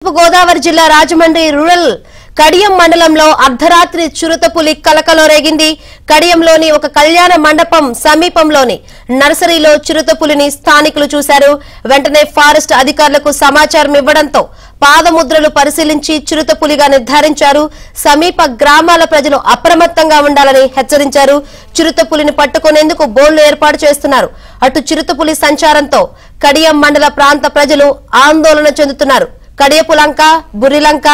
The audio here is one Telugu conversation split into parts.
తూర్పు గోదావరి జిల్లా రాజమండ్రి రూరల్ కడియం మండలంలో అర్ధరాత్రి చిరుతపులి కలకలం రేగింది. కడియంలోని ఒక కళ్యాణ మండపం సమీపంలోని నర్సరీలో చిరుతపులిని స్థానికులు చూశారు. వెంటనే ఫారెస్ట్ అధికారులకు సమాచారం ఇవ్వడంతో పాదముద్రలు పరిశీలించి చిరుతపులిగా నిర్ధారించారు. సమీప గ్రామాల ప్రజలు అప్రమత్తంగా ఉండాలని హెచ్చరించారు. చిరుతపులిని పట్టుకునేందుకు బోన్లు ఏర్పాటు చేస్తున్నారు. అటు చిరుతపులి సంచారంతో కడియం మండల ప్రాంత ప్రజలు ఆందోళన చెందుతున్నారు. కడియపులంక, బుర్రిలంక,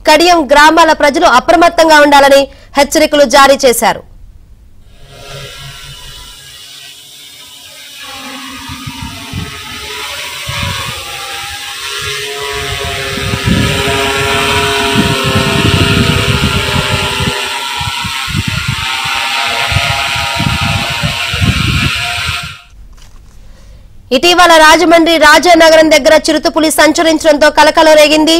కడియం గ్రామాల ప్రజలు అప్రమత్తంగా ఉండాలని హెచ్చరికలు జారీ చేశారు. ఇటీవల రాజమండ్రి రాజానగరం దగ్గర చిరుతపులి సంచరించడంతో కలకలం రేగింది.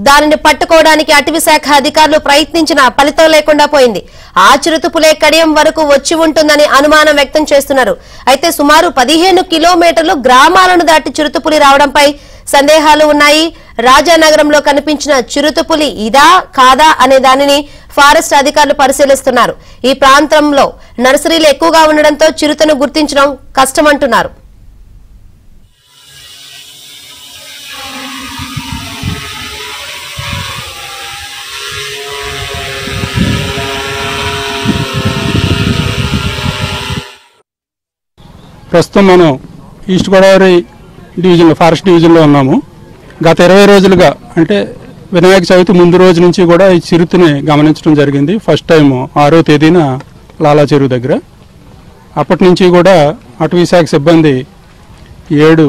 దానిని పట్టుకోవడానికి అటవీ శాఖ అధికారులు ప్రయత్నించినా ఫలితం లేకుండా పోయింది. ఆ చిరుతపులే కడియం వరకు వచ్చి ఉంటుందని అనుమానం వ్యక్తం చేస్తున్నారు. అయితే సుమారు 15 కిలోమీటర్లు గ్రామాలను దాటి చిరుతపులి రావడంపై సందేహాలు ఉన్నాయి. రాజానగరంలో కనిపించిన చిరుతపులి ఇదా కాదా అనే దానిని ఫారెస్ట్ అధికారులు పరిశీలిస్తున్నారు. ఈ ప్రాంతంలో నర్సరీలు ఎక్కువగా ఉండడంతో చిరుతను గుర్తించడం కష్టమంటున్నారు. ప్రస్తుతం మనం ఈస్ట్ గోదావరి డివిజన్లో ఫారెస్ట్ డివిజన్లో ఉన్నాము. గత 20 రోజులుగా అంటే వినాయక చవితి ముందు రోజు నుంచి కూడా ఈ చిరుతని గమనించడం జరిగింది. ఫస్ట్ టైం 6వ తేదీన లాలా చెరువు దగ్గర. అప్పటి నుంచి కూడా అటవీ శాఖ సిబ్బంది 7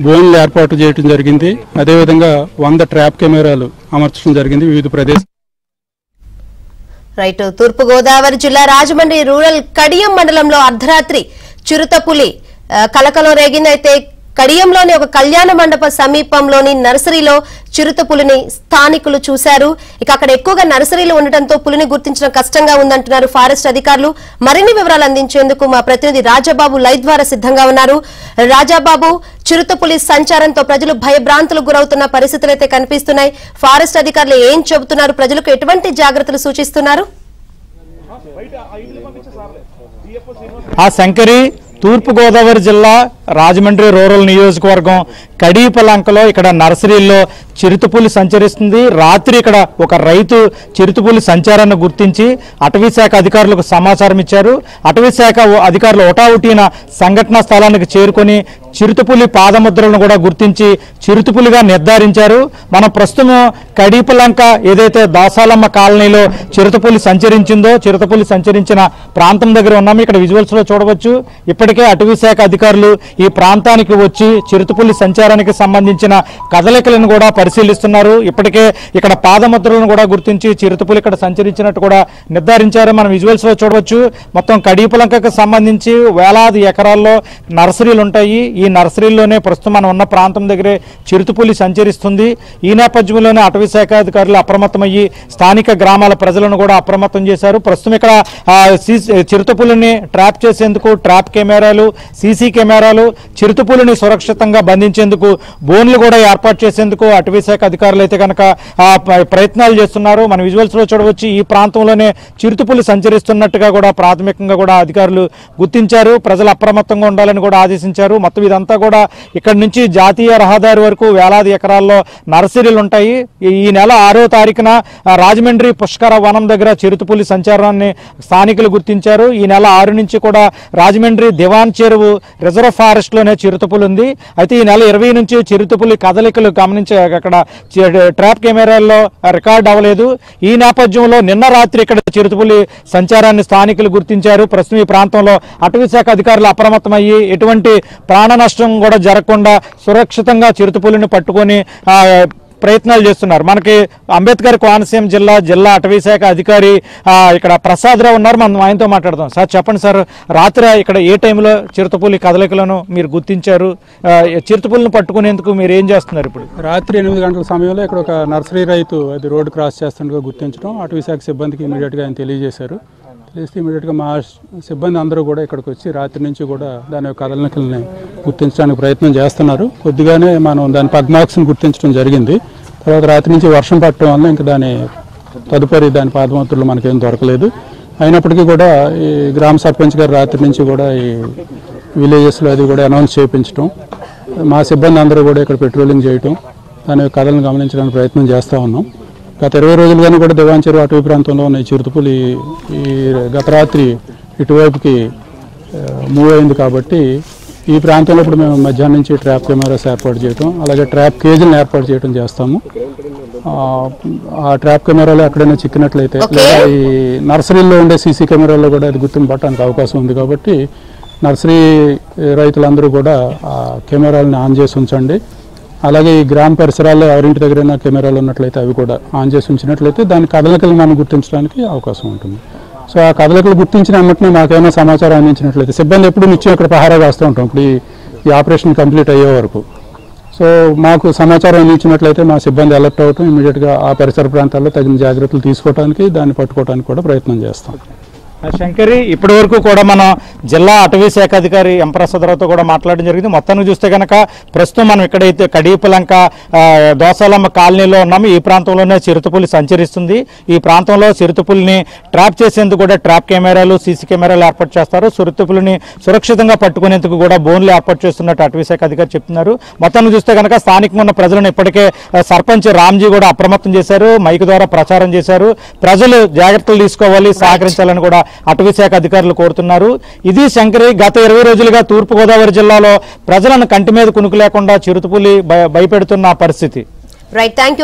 బోన్లు ఏర్పాటు చేయడం జరిగింది. అదేవిధంగా 100 ట్రాప్ కెమెరాలు అమర్చడం జరిగింది వివిధ ప్రదేశాలు. రైట్. తూర్పు గోదావరి జిల్లా రాజమండ్రి రూరల్ కడియం మండలంలో అర్ధరాత్రి చిరుతపులి కలకలం రేగింది. అయితే కడియంలోని ఒక కళ్యాణ మండప సమీపంలోని నర్సరీలో చిరుతపులిని స్థానికులు చూశారు. ఇక అక్కడ ఎక్కువగా నర్సరీలు ఉండటంతో పులిని గుర్తించడం కష్టంగా ఉందంటున్నారు ఫారెస్ట్ అధికారులు. మరిన్ని వివరాలు అందించేందుకు మా ప్రతినిధి రాజాబాబు లైవ్ ద్వారా సిద్ధంగా ఉన్నారు. రాజాబాబు, చిరుతపులి సంచారంతో ప్రజలు భయభ్రాంతులకు గురవుతున్న పరిస్థితులు అయితే కనిపిస్తున్నాయి. ఫారెస్ట్ అధికారులు ఏం చెబుతున్నారు? ప్రజలకు ఎటువంటి జాగ్రత్తలు సూచిస్తున్నారు? శంకరి, తూర్పు గోదావరి జిల్లా రాజమండ్రి రూరల్ నియోజకవర్గం కడియపులంకలో ఇక్కడ నర్సరీల్లో చిరుతపులి సంచరిస్తుంది. రాత్రి ఇక్కడ ఒక రైతు చిరుతపులి సంచారాన్ని గుర్తించి అటవీ శాఖ అధికారులకు సమాచారం ఇచ్చారు. అటవీ శాఖ అధికారులు ఒటావుటీన సంఘటనా స్థలానికి చేరుకొని చిరుతపులి పాదముద్రలను కూడా గుర్తించి చిరుతపులిగా నిర్ధారించారు. మనం ప్రస్తుతం కడియపులంక ఏదైతే దాసాలమ్మ కాలనీలో చిరుతపులి సంచరించిందో చిరుతపులి సంచరించిన ప్రాంతం దగ్గర ఉన్నాము. ఇక్కడ విజువల్స్ లో చూడవచ్చు. ఇప్పటికే అటవీ శాఖ అధికారులు ఈ ప్రాంతానికి వచ్చి చిరుతపులి సంచారానికి సంబంధించిన కదలికలను కూడా పరిశీలిస్తున్నారు. ఇప్పటికే ఇక్కడ పాదముద్రలను కూడా గుర్తించి చిరుతపులి ఇక్కడ సంచరించినట్టు కూడా నిర్ధారించారు. మనం విజువల్స్ లో చూడవచ్చు. మొత్తం కడియపులంకకు సంబంధించి వేలాది ఎకరాల్లో నర్సరీలు ఉంటాయి. ఈ నర్సరీల్లోనే ప్రస్తుతం మనం ఉన్న ప్రాంతం దగ్గరే చిరుతపులి సంచరిస్తుంది. ఈ నేపథ్యంలోనే అటవీ శాఖ అధికారులు అప్రమత్తమయ్యి స్థానిక గ్రామాల ప్రజలను కూడా అప్రమత్తం చేశారు. ప్రస్తుతం ఇక్కడ చిరుతపులిని ట్రాప్ చేసేందుకు ట్రాప్ కెమెరాలు, సీసీ కెమెరాలు, చిరుతపులిని సురక్షితంగా బంధించేందుకు బోన్లు కూడా ఏర్పాటు చేసేందుకు అటవీ శాఖ అధికారులు అయితే కనుక ప్రయత్నాలు చేస్తున్నారు. మన విజువల్స్ లో చూడవచ్చు. ఈ ప్రాంతంలోనే చిరుతపులి సంచరిస్తున్నట్టుగా కూడా ప్రాథమికంగా కూడా అధికారులు గుర్తించారు. ప్రజలు అప్రమత్తంగా ఉండాలని కూడా ఆదేశించారు. మొత్తం ఇదంతా కూడా ఇక్కడ నుంచి జాతీయ రహదారి వరకు వేలాది ఎకరాల్లో నర్సరీలు ఉంటాయి. ఈ నెల 6వ తారీఖున రాజమండ్రి పుష్కర వనం దగ్గర చిరుతపులి సంచారాన్ని స్థానికులు గుర్తించారు. ఈ నెల 6 నుంచి కూడా రాజమండ్రి దివాన్ చెరువు రిజర్వ్ ఫారెస్ట్ లోనే చిరుతపులి ఉంది. అయితే ఈ నెల 20 నుంచి చిరుతపులి కదలికలు గమనించే అక్కడ ట్రాప్ కెమెరాల్లో రికార్డ్ అవ్వలేదు. ఈ నేపథ్యంలో నిన్న రాత్రి ఇక్కడ చిరుతపులి సంచారాన్ని స్థానికులు గుర్తించారు. ప్రస్తుతం ఈ ప్రాంతంలో అటవీ శాఖ అధికారులు అప్రమత్తమయ్యి ఎటువంటి ప్రాణ నష్టం కూడా జరగకుండా సురక్షితంగా చిరుతపులిని పట్టుకొని ప్రయత్నాలు చేస్తున్నారు. మనకి అంబేద్కర్ కోనసీమ జిల్లా అటవీ శాఖ అధికారి ఇక్కడ ప్రసాదరావు ఉన్నారు. మనం ఆయనతో మాట్లాడదాం. సార్ చెప్పండి సార్, రాత్రి ఇక్కడ ఏ టైంలో చిరుతపులి కదలికలను మీరు గుర్తించారు? చిరుతపులిని పట్టుకునేందుకు మీరు ఏం చేస్తున్నారు? ఇప్పుడు రాత్రి 8 గంటల సమయంలో ఇక్కడ ఒక నర్సరీ రైతు అది రోడ్డు క్రాస్ చేస్తుండగా గుర్తించడం అటవీ శాఖ సిబ్బందికి ఇమీడియట్గా ఆయన తెలియజేశారు. తెలిస్తే ఇమీడియట్గా మా సిబ్బంది అందరూ కూడా ఇక్కడికి వచ్చి రాత్రి నుంచి కూడా దాని యొక్క కదలికల్ని గుర్తించడానికి ప్రయత్నం చేస్తున్నారు. కొద్దిగానే మనం దాని పగ్ మార్క్స్ని గుర్తించడం జరిగింది. తర్వాత రాత్రి నుంచి వర్షం పట్టడం వల్ల ఇంకా దాని పాదమాత్రలు మనకేం దొరకలేదు. అయినప్పటికీ కూడా ఈ గ్రామ సర్పంచ్ గారు రాత్రి నుంచి కూడా ఈ విలేజెస్లో అది కూడా అనౌన్స్ చేయించడం, మా సిబ్బంది అందరూ కూడా ఇక్కడ పెట్రోలింగ్ చేయటం, దాని కథలను గమనించడానికి ప్రయత్నం చేస్తూ ఉన్నాం. గత 20 రోజులుగానే కూడా దివాన్ చెరువు అటవీ ప్రాంతంలో ఉన్న ఈ చిరుతపులి ఈ గత రాత్రి ఇటువైపుకి మూవ్ అయింది. కాబట్టి ఈ ప్రాంతంలో ఇప్పుడు మేము మధ్యాహ్నం నుంచి ట్రాప్ కెమెరాస్ ఏర్పాటు చేయటం, అలాగే ట్రాప్ కేజీలను ఏర్పాటు చేయడం చేస్తాము. ఆ ట్రాప్ కెమెరాలో ఎక్కడైనా చిక్కినట్లయితే లేదా ఈ నర్సరీల్లో ఉండే సీసీ కెమెరాల్లో కూడా అది గుర్తుపట్టడానికి అవకాశం ఉంది. కాబట్టి నర్సరీ రైతులందరూ కూడా ఆ కెమెరాలను ఆన్ చేసి ఉంచండి. అలాగే ఈ గ్రామ పరిసరాల్లో ఎవరింటి దగ్గరైనా కెమెరాలు ఉన్నట్లయితే అవి కూడా ఆన్ చేసి ఉంచినట్లయితే దాని కదలికలు మనం గుర్తించడానికి అవకాశం ఉంటుంది. సో ఆ కదలికలు గుర్తించిన వెంటనే మాకేమైనా సమాచారం అందించినట్లయితే సిబ్బంది ఎప్పుడు నిత్యం ఇక్కడ పహారా కాస్తూ ఉంటాం ఇప్పుడు ఈ ఆపరేషన్ కంప్లీట్ అయ్యే వరకు. సో మాకు సమాచారం అందించినట్లయితే మా సిబ్బంది అలర్ట్ అవటం, ఇమీడియట్గా ఆ పరిసర ప్రాంతాల్లో తగిన జాగ్రత్తలు తీసుకోవడానికి దాన్ని పట్టుకోవడానికి కూడా ప్రయత్నం చేస్తాం. శంకరి, ఇప్పటి వరకు కూడా మనం జిల్లా అటవీ శాఖ అధికారి ఎం ప్రసాదరావుతో కూడా మాట్లాడడం జరిగింది. మొత్తానికి చూస్తే కనుక ప్రస్తుతం మనం ఎక్కడైతే కడీపులంక దోసాలమ్మ కాలనీలో ఉన్నాము, ఈ ప్రాంతంలోనే చిరుతపులి సంచరిస్తుంది. ఈ ప్రాంతంలో చిరుతపులిని ట్రాప్ చేసేందుకు కూడా ట్రాప్ కెమెరాలు, సీసీ కెమెరాలు ఏర్పాటు చేస్తారు. చిరుతపులిని సురక్షితంగా పట్టుకునేందుకు కూడా బోన్లు ఏర్పాటు చేస్తున్నట్టు అటవీ శాఖ అధికారి చెప్తున్నారు. మొత్తానికి చూస్తే కనుక స్థానికంగా ఉన్న ప్రజలను ఇప్పటికే సర్పంచ్ రామ్జీ కూడా అప్రమత్తం చేశారు, మైక్ ద్వారా ప్రచారం చేశారు. ప్రజలు జాగ్రత్తలు తీసుకోవాలి, సహకరించాలని కూడా అటవీ శాఖ అధికారులు కోరుతున్నారు. ఇది శంకరి, గత 20 రోజులుగా తూర్పుగోదావరి జిల్లాలో ప్రజలను కంటి మీద కునుకు లేకుండా చిరుతపులి భయపెడుతున్న పరిస్థితి. Right, thank you.